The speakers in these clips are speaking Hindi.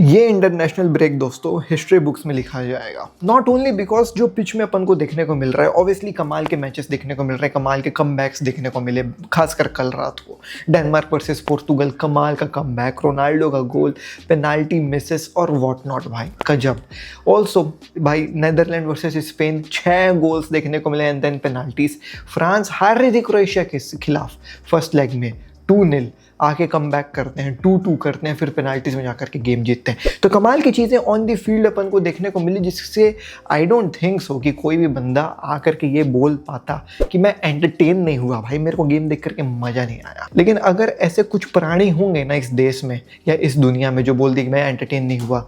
ये इंटरनेशनल ब्रेक दोस्तों हिस्ट्री बुक्स में लिखा जाएगा। नॉट ओनली बिकॉज जो पिच में अपन को देखने को मिल रहा है, ऑब्वियसली कमाल के मैचेस देखने को मिल रहे हैं, कमाल के कमबैक्स देखने को मिले। खासकर कल रात को डेनमार्क वर्सेस पोर्तुगल, कमाल का कमबैक, रोनाल्डो का गोल, पेनाल्टी मिसेस और व्हाट नॉट भाई गजब। ऑल्सो भाई नेदरलैंड वर्सेस स्पेन 6 गोल्स देखने को मिले एंड देन पेनाल्टीज। फ्रांस हार रही थी क्रोएशिया के खिलाफ फर्स्ट लेग में 2-0, आके कम बैक करते हैं 2-2 करते हैं, फिर पेनाल्टीज में जाकर के गेम जीतते हैं। तो कमाल की चीज़ें ऑन दी फील्ड अपन को देखने को मिली, जिससे आई डोंट थिंक सो कि कोई भी बंदा आकर के ये बोल पाता कि मैं एंटरटेन नहीं हुआ, भाई मेरे को गेम देख करके मज़ा नहीं आया। लेकिन अगर ऐसे कुछ प्राणी होंगे ना इस देश में या इस दुनिया में जो बोल दी कि मैं एंटरटेन नहीं हुआ,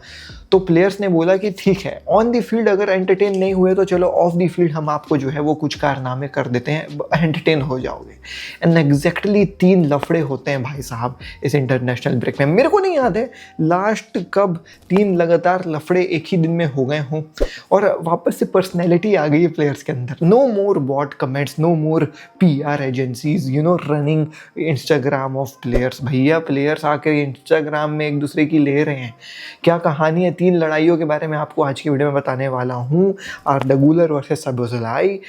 तो प्लेयर्स ने बोला कि ठीक है ऑन दी फील्ड अगर एंटरटेन नहीं हुए तो चलो ऑफ दी फील्ड हम आपको जो है वो कुछ कारनामे कर देते हैं, एंटरटेन हो जाओगे। एंड एग्जैक्टली 3 लफड़े होते हैं भाई साहब इस इंटरनेशनल ब्रेक में। मेरे को नहीं याद है लास्ट कब 3 लगातार लफड़े एक ही दिन में हो गए हों और वापस से पर्सनैलिटी आ गई है प्लेयर्स के अंदर। No more bot comments, no more PR agencies running Instagram of players. भैया प्लेयर्स आकर इंस्टाग्राम में एक दूसरे की ले रहे हैं। क्या कहानी है 3 लड़ाइयों के बारे में आपको आज की वीडियो में बताने वाला हूँ। आर्दा गुलर versus सबोज़लाई,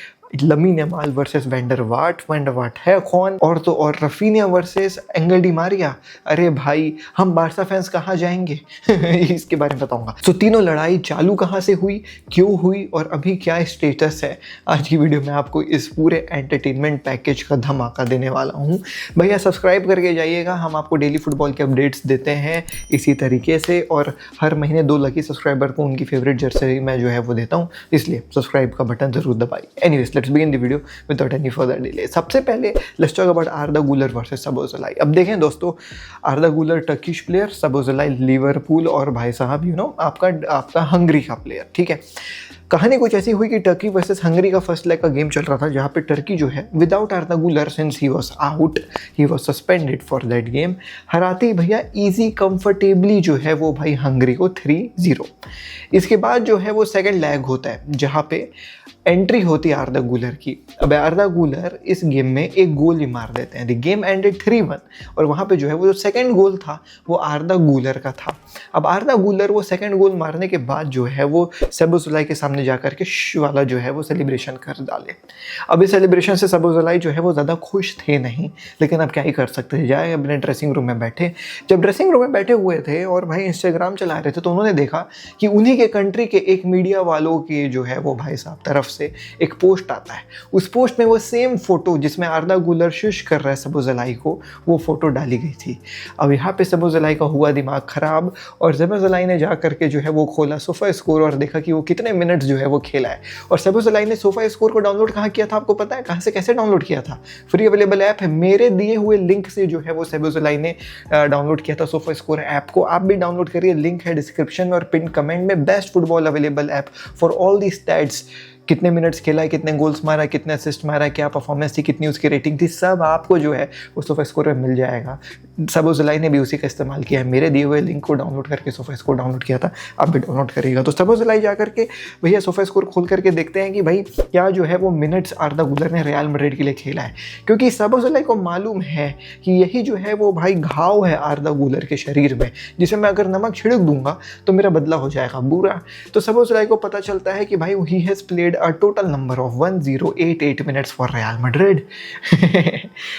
lamin Yamal versus vendor वाट है कौन, और तो और Raphinha versus angle Di Maria. अरे भाई हम बारसा फैंस कहाँ जाएंगे इसके बारे में बताऊंगा। तो तीनों लड़ाई चालू कहाँ से हुई, क्यों हुई और अभी क्या स्टेटस है, आज की वीडियो में आपको इस पूरे एंटरटेनमेंट पैकेज का धमाका देने वाला हूँ। भैया सब्सक्राइब करके जाइएगा, हम आपको डेली फुटबॉल के अपडेट्स देते हैं इसी तरीके से, और हर महीने 2 लकी सब्सक्राइबर को उनकी फेवरेट जर्सी मैं जो है वो देता हूँ, इसलिए सब्सक्राइब का बटन जरूर दबाइए। Anyways let's begin the video without any further delay. सबसे पहले लेट्स टॉक अबाउट आर्दा गुलर वर्सेस सबोज़लाई। अब देखें दोस्तों, आर्दा गुलर टर्किश प्लेयर, सबोज़लाई लिवरपूल और भाई साहब आपका हंगरी का प्लेयर। ठीक है, कहानी कुछ ऐसी हुई कि टर्की वर्सेस हंगरी का फर्स्ट लेग का गेम चल रहा था, जहाँ पे टर्की जो है without Arda Guler since he was out, he was suspended for that game, हराते ही भैया इजी कंफर्टेबली जो है वो भाई हंगरी को 3-0। इसके बाद जो है वो सेकंड लेग होता है जहाँ पे एंट्री होती है आर्दा गुलर की। अब आर्दा गुलर इस गेम में एक गोल ही मार देते हैं। द गेम एंडेड 3-1 और वहाँ पे जो है वो जो सेकंड गोल था वो आर्दा गुलर का था। अब आर्दा गुलर वो सेकंड गोल मारने के बाद जो है वो सबोज़लाई के सामने जाकर के वाला जो है वो सेलिब्रेशन कर डाले। अब इस सेलिब्रेशन से सबोज़लाई जो है वो ज़्यादा खुश थे नहीं, लेकिन अब क्या ही कर सकते थे, जाए अपने ड्रेसिंग रूम में बैठे। जब ड्रेसिंग रूम में बैठे हुए थे और भाई इंस्टाग्राम चला रहे थे तो उन्होंने देखा कि उन्हीं के कंट्री के एक मीडिया वालों की जो है वो भाई साहब तरफ से एक पोस्ट आता है। उस पोस्ट में वो सेम फोटो जिसमें आर्दा गुलर शिश कर रहा है सबोज़लाई को, वो फोटो डाली गई थी। अब यहाँ पे सबोज़लाई का हुआ दिमाग खराब और सबोज़लाई ने जा करके जो है वो खोला सोफा स्कोर और देखा कि वो कितने मिनट्स जो है वो खेला है। और सबोज़लाई ने सोफा स्कोर को डाउनलोड कहाँ किया था आपको पता है? कहाँ से कैसे डाउनलोड किया था? फ्री अवेलेबल ऐप है, मेरे दिए हुए लिंक से जो है वो सबोज़लाई ने डाउनलोड किया था सोफा स्कोर ऐप को। आप भी डाउनलोड करिए, लिंक है डिस्क्रिप्शन और पिन कमेंट में। Best football available app for all the stats, कितने मिनट्स खेला है, कितने गोल्स मारा, कितने असिस्ट मारा, क्या परफॉर्मेंस थी, कितनी उसकी रेटिंग थी, सब आपको जो है वो सोफा स्कोर में मिल जाएगा। सबोज़लाई ने भी उसी का इस्तेमाल किया है, मेरे दिए हुए लिंक को डाउनलोड करके सोफा स्कोर डाउनलोड किया था, आप भी डाउनलोड करिएगा। तो सबोज़लाई जा करके भैया सोफा स्कोर खोल करके देखते हैं कि भाई क्या जो है वो मिनट्स आर्दा गुलर ने रियल मैड्रिड के लिए खेला है, क्योंकि सबोज़लाई को मालूम है कि यही जो है वो भाई घाव है आर्दा गुलर के शरीर में, जिसे मैं अगर नमक छिड़क दूंगा तो मेरा बदला हो जाएगा बुरा। तो सबोज़लाई को पता चलता है कि भाई he has played a total number of 1088 minutes for Real Madrid.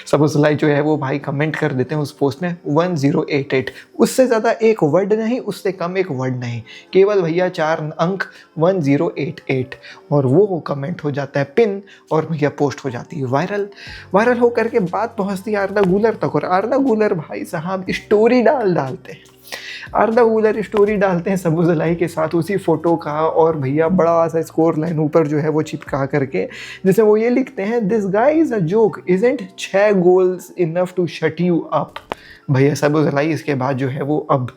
Szoboszlai जो है वो भाई कमेंट कर देते हैं उस पोस्ट में 1088, उससे ज़्यादा एक वर्ड नहीं, उससे कम एक वर्ड नहीं, केवल भैया 4 अंक 1088, और वो कमेंट हो जाता है पिन और भैया पोस्ट हो जाती है वायरल होकर के बात पहुँचती है आर्दा गुलर तक। और आर्दा गुलर भाई साहब स्टोरी डालते हैं, आर्दा गुलर स्टोरी डालते हैं सबोज़लाई के साथ उसी फोटो का, और भैया बड़ा सा स्कोर लाइन ऊपर जो है वो चिपका करके, जिसमें वो ये लिखते हैं this guy is a joke, isn't 6 goals enough to shut you up. भैया सबोज़लाई इसके बाद जो है वो अब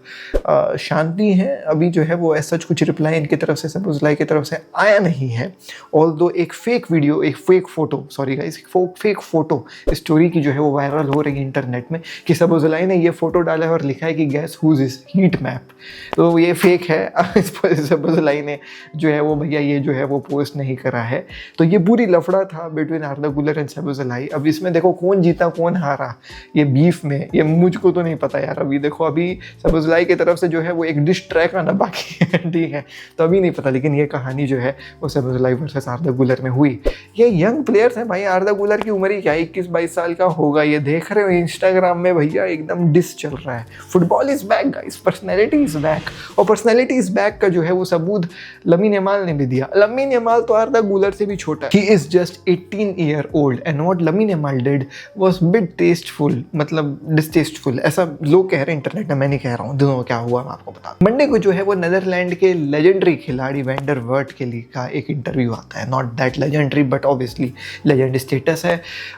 शांति है, अभी जो है वो ऐसा कुछ रिप्लाई इनकी तरफ से सबोज़लाई की तरफ से आया नहीं है। ऑल्दो एक फेक वीडियो, एक fake photo, sorry guys, fake photo story की जो है वो वायरल हो रही है इंटरनेट में कि सबोज़लाई ने ये फोटो डाला है और लिखा है कि guess whose is heat map, तो ये फेक है। सबोज़लाई ने जो है वो भैया ये जो है वो पोस्ट नहीं करा है। तो ये पूरी लफड़ा था बिटवीन आर्दा गुलर एंड सबोज़लाई। अब इसमें देखो कौन जीता कौन हारा, ये बीफ में ये मुझ मुझको तो नहीं पता यार, अभी देखो अभी सबुज़लाई की तरफ से जो है वो एक डिश ट्रैक आना बाकी है, ठीक है, तो अभी नहीं पता, लेकिन ये कहानी जो है वो सबुज़लाई वर्सेस आर्दा गुलर में हुई। ये यंग प्लेयर्स हैं भाई, आर्दा गुलर की उम्र ही क्या 21-22 साल का होगा, ये देख रहे हो इंस्टाग्राम में भैया एकदम डिस चल रहा है। Football is back guys, personality is back, और पर्सनैलिटी इज़ बैक का जो है वो सबूत लमीन यमाल ने भी दिया। लमीन यमाल तो आर्दा गुलर से भी छोटा है, he is just 18 year old and what lamin Yamal did was bit tasteful, मतलब डिसटेस्टफुल, ऐसा लोग कह रहे हैं इंटरनेट में, मैं नहीं कह रहा हूँ। दोनों क्या हुआ मैं आपको बता दूं। मंडे को जो है वो नीदरलैंड के लेजेंडरी खिलाड़ी वैंडर वर्ट के लिए का एक इंटरव्यू आता है, not that legendary but obviously legend status है।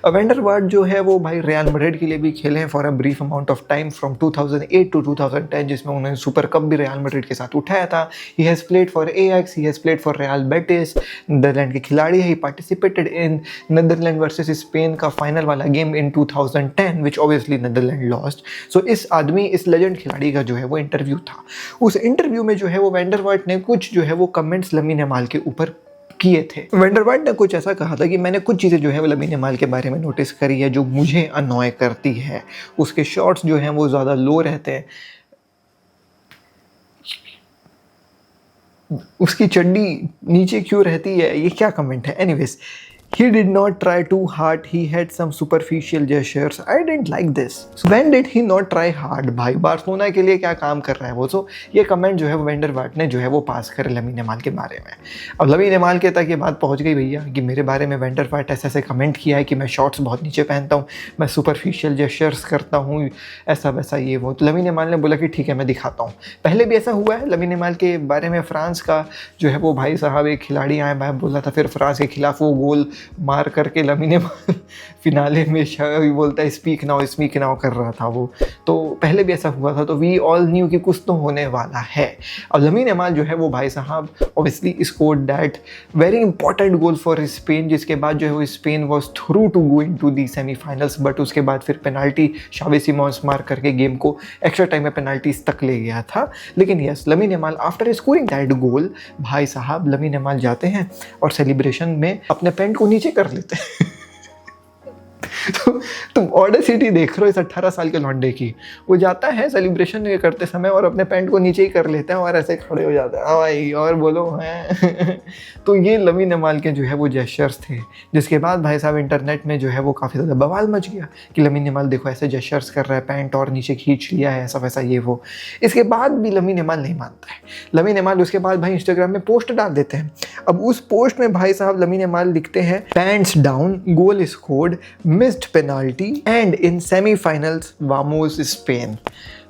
वैंडर वर्ट जो है वो भाई रियल मैड्रिड के लिए भी खेले हैं for a brief amount of time from 2008 to 2010, जिसमें उन्होंने सुपर कप भी रियल मैड्रिड के साथ उठाया था। He has played for Ajax, he has played for Real Betis, Netherlands के खिलाड़ी है। He participated in Netherlands versus Spain का फाइनल वाला game in 2010 which obviously Netherlands lost. So इस आदमी, इस लेजेंड खिलाड़ी का जो है वो इंटरव्यू था। उस इंटरव्यू में जो है वो वैंडर वर्ट ने कुछ जो है वो कमेंट्स लमीन यमाल के ऊपर किए थे। वैंडर वर्ट ने कुछ ऐसा कहा था कि मैंने कुछ चीज़ें जो है वो लमीन यमाल के बारे में नोटिस करी है जो मुझे अनॉय करती है। उसके शॉट्स जो हैं वो ज़्यादा लो रहते हैं, उसकी चड्डी नीचे क्यों रहती है, ये क्या कमेंट है। Anyways, he did not try too hard, he had some superficial gestures, I didn't like this. So when did he not try hard? भाई बार्सिलोना के लिए क्या काम कर रहा है वो। तो ये कमेंट जो है वो वैंडर वर्ट ने जो है वो पास करे लमीन यमाल के बारे में। अब लमीन यमाल के तक ये बात पहुंच गई भैया कि मेरे बारे में वैंडर वर्ट ऐसे ऐसे कमेंट किया है कि मैं शॉर्ट्स बहुत नीचे पहनता हूँ, मैं सुपरफिशियल जेस्चर्स करता हूँ, ऐसा वैसा ये वो। तो लमीन यमाल ने बोला कि ठीक है मैं दिखाता हूँ। पहले भी ऐसा हुआ है लमीन यमाल के बारे में, फ्रांस का जो है वो भाई साहब एक खिलाड़ी आए, मैं बोला था, फिर फ्रांस के खिलाफ वो गोल मार करके लमीन यमाल फिनाले में बोलता है स्पीक नाउ कर रहा था वो। तो पहले भी ऐसा हुआ था, तो वी ऑल न्यू कि कुछ तो होने वाला है। अब लमीन यमाल जो है वो भाई साहब obviously scored that very important goal for Spain, जिसके बाद जो है वो Spain was through to go into the semifinals, but उसके बाद फिर पेनाल्टी शावी सिमोंस मार करके गेम को एक्स्ट्रा टाइम में पेनाल्टीज तक ले गया था। लेकिन yes, lamin Yamal after scoring that goal, भाई साहब लमीन यमाल जाते हैं और सेलिब्रेशन में अपने पैंट को नीचे कर लेते हैं। तो तुम ऑडेसिटी देख रहे हो इस 18 साल के लौंडे की। वो जाता है सेलिब्रेशन करते समय और अपने पैंट को नीचे ही कर लेता है और ऐसे खड़े हो जाता है, हाँ भाई और बोलो हैं। तो ये लमीन यमाल के जो है वो जेस्चर्स थे, जिसके बाद भाई साहब इंटरनेट में जो है वो काफ़ी ज़्यादा बवाल मच गया कि लमीन यमाल देखो ऐसे जेस्चर्स कर रहा है, पैंट और नीचे खींच लिया है, ऐसा वैसा ये वो। इसके बाद भी लमीन यमाल नहीं मानता है। लमीन यमाल उसके बाद भाई इंस्टाग्राम में पोस्ट डाल देते हैं। अब उस पोस्ट में भाई साहब लमीन यमाल लिखते हैं pants down, goal scored, missed penalty and in semifinals वामोस स्पेन।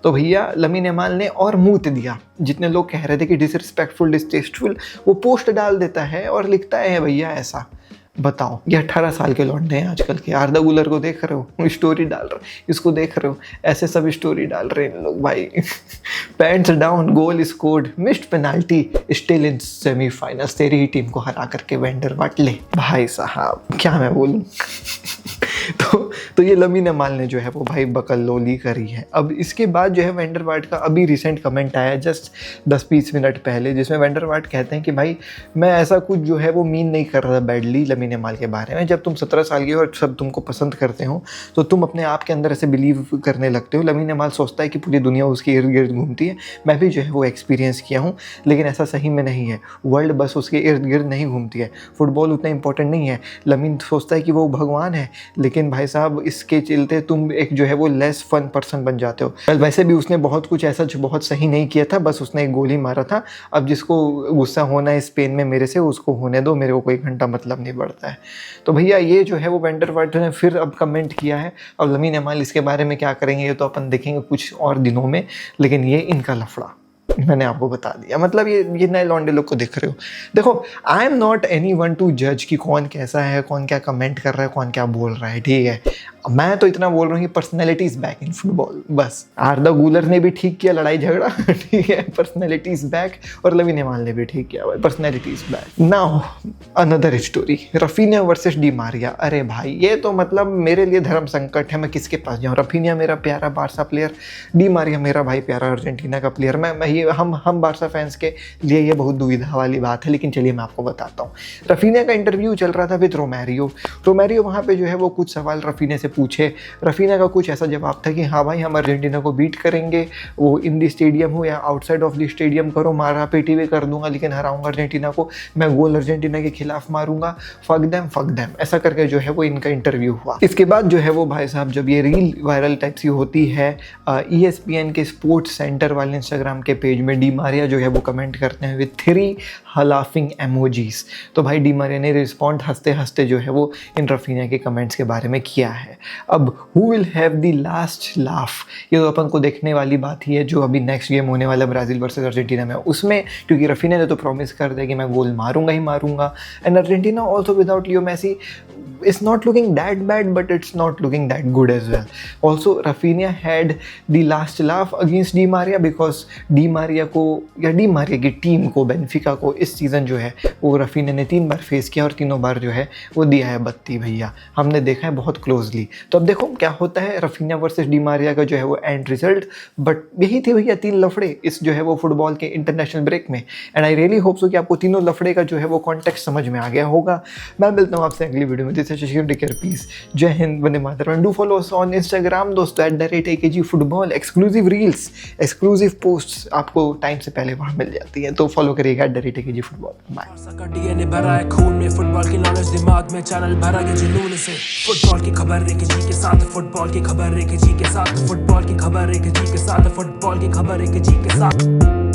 तो भैया लमीन यमाल ने और मूत दिया। जितने लोग कह रहे थे कि डिसरिस्पेक्टफुल, डिसटेस्टफुल, वो पोस्ट डाल देता है और लिखता है भैया ऐसा। बताओ, ये 18 साल के लौंडे हैं आजकल के। आर्दा गुलर को देख रहे हो, स्टोरी डाल रहे, इसको देख रहे हो, ऐसे सब स्टोरी डाल रहे हैं लोग भाई। Pants down, goal scored, missed penalty, still in semifinals, तेरी ही टीम को हरा करके वैंडर वर्ट ले। भाई साहब क्या मैं बोलूं। तो ये लमीन यमाल ने जो है वो भाई बकल लोली करी है। अब इसके बाद जो है वैंडर वर्ट का अभी रिसेंट कमेंट आया जस्ट 10-20 मिनट पहले, जिसमें वैंडर वर्ट कहते हैं कि भाई मैं ऐसा कुछ जो है वो मीन नहीं कर रहा बैडली लमीन यमाल के बारे में। जब तुम 17 साल के हो और सब तुमको पसंद करते हो तो तुम अपने आप के अंदर ऐसे बिलीव करने लगते हो। लमीन यमाल सोचता है कि पूरी दुनिया उसके इर्द गिर्द घूमती है। मैं भी जो है वो एक्सपीरियंस किया हूँ, लेकिन ऐसा सही में नहीं है। वर्ल्ड बस उसके इर्द गिर्द नहीं घूमती है। फुटबॉल उतना इंपॉर्टेंट नहीं है। लमीन सोचता है कि वो भगवान है, लेकिन भाई साहब इसके चलते तुम एक जो है वो लेस फन पर्सन बन जाते हो। वेल वैसे भी उसने बहुत कुछ ऐसा जो बहुत सही नहीं किया था, बस उसने एक गोल ही मारा था। अब जिसको गुस्सा होना है स्पेन में मेरे से, उसको होने दो, मेरे को कोई घंटा मतलब नहीं पड़ता है। तो भैया ये जो है वो वैंडर वर्ट ने फिर अब कमेंट किया है। अब लमीन यमाल इसके बारे में क्या करेंगे ये तो अपन देखेंगे कुछ और दिनों में, लेकिन ये इनका लफड़ा मैंने आपको बता दिया। मतलब ये नए लौंडे लोग को देख रहे हो। देखो, I am not any one two जज कि कौन कैसा है, कौन क्या कमेंट कर रहा है, कौन क्या बोल रहा है, ठीक है। मैं तो इतना बोल रहा हूँ कि personality is back in football, बस। आर्दा गुलर ने भी ठीक किया लड़ाई झगड़ा, ठीक है, पर्सनैलिटी इज बैक। और लमीन यमाल ने भी ठीक किया, personality is back. Now another story, Raphinha versus Di Maria. अरे भाई ये तो मतलब मेरे लिए धर्म संकट है, मैं किसके पास जाऊँ। रफीनिया मेरा प्यारा बारसा प्लेयर, डी मारिया मेरा भाई प्यारा अर्जेंटीना का प्लेयर। मैं ये हम बारसा फैंस के लिए ये बहुत दुविधा वाली बात है, लेकिन चलिए मैं आपको बताता हूँ। रफीना का इंटरव्यू चल रहा था विद रोमेरियो वहाँ पे जो है वो कुछ सवाल रफीना से पूछे। रफीना का कुछ ऐसा जवाब था कि हाँ भाई हम अर्जेंटीना को बीट करेंगे, वो इन दी स्टेडियम हो या आउटसाइड ऑफ द स्टेडियम करो, मारा पीटी भी कर दूंगा लेकिन हराऊंगा अर्जेंटीना को, मैं गोल अर्जेंटीना के खिलाफ मारूंगा, फक देम, ऐसा करके जो है वो इनका इंटरव्यू हुआ। इसके बाद जो है वो भाई साहब जब ये रील वायरल टाइप सी होती है, ESPN के स्पोर्ट्स सेंटर वाले इंस्टाग्राम के पेज में डी मारिया जो है वो कमेंट करते हैं विद 3 लाफिंग एमोजीज। तो भाई डी मारिया ने रिस्पॉन्ड हंसते हंसते जो है वो इन रफीना के कमेंट्स के बारे में किया है। अब who will have the last laugh, ये तो अपन को देखने वाली बात ही है जो अभी नेक्स्ट गेम होने वाला ब्राज़ील वर्सेस अर्जेंटीना में, उसमें क्योंकि रफीना ने तो प्रॉमिस कर दिया कि मैं गोल मारूंगा ही मारूंगा। And Argentina also without Leo Messi is not looking that bad, but it's not looking that good as well. Also, Rafinha had the last laugh against Di Maria because Di Maria की टीम को, बेनिफिका को इस सीज़न जो है वो रफीना ने 3 बार फेस किया और तीनों बार जो है वो दिया है बत्ती भैया, हमने देखा है बहुत क्लोजली। तो अब देखो क्या होता है रफीना वर्सेस डी मारिया का जो है वो एंड रिजल्ट। बट यही थे भैया 3 लफड़े इस जो है वो फुटबॉल के इंटरनेशनल ब्रेक में। And I really hope so कि आपको तीनों लफड़े का जो है वो कॉन्टेक्स्ट समझ में आ गया होगा। मैं मिलता हूँ आपसे अगली वीडियो में। टेक केयर, पीस, जय हिंद, वंदे मातरम। Do follow us on Instagram दोस्तों @AKG football. Exclusive reels, exclusive posts आपको टाइम से पहले वहाँ मिल जाती हैं, तो फॉलो करिएगा @AKG फुटबॉल। बाय। डीएनए भरा है खून में, फुटबॉल की नॉलेज दिमाग में, चैनल भरा है जुनून से। फुटबॉल की खबर AKG के साथ, फुटबॉल की खबर AKG के साथ, फुटबॉल की खबर AKG के साथ, फुटबॉल की खबर AKG के साथ।